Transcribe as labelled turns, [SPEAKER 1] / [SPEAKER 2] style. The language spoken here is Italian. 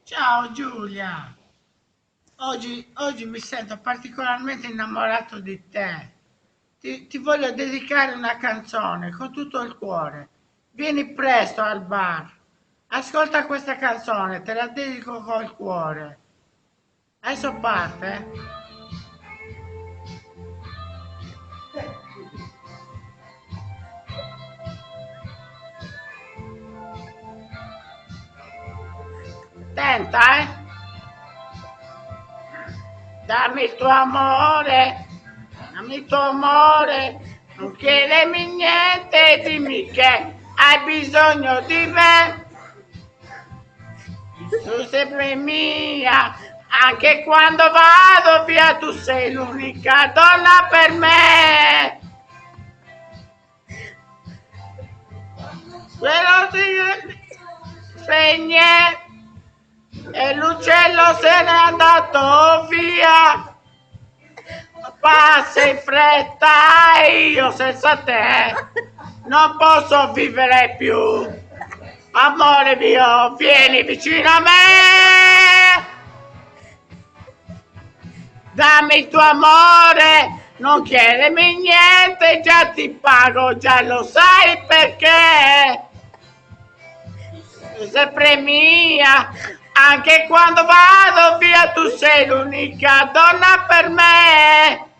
[SPEAKER 1] Ciao Giulia, oggi mi sento particolarmente innamorato di te. Ti voglio dedicare una canzone con tutto il cuore. Vieni presto al bar. Ascolta questa canzone, te la dedico col cuore. Adesso parte. Tenta, eh? Dammi il tuo amore, non chiedermi niente, dimmi che hai bisogno di me. Tu sei mia, anche quando vado via, tu sei l'unica donna per me. Quello si spegne e l'uccello se n'è andato via. Passa in fretta e io senza te non posso vivere più. Amore mio, vieni vicino a me. Dammi il tuo amore, non chiedermi niente, già ti pago, già lo sai perché. Sei sempre mia, anche quando vado via tu sei l'unica donna per me.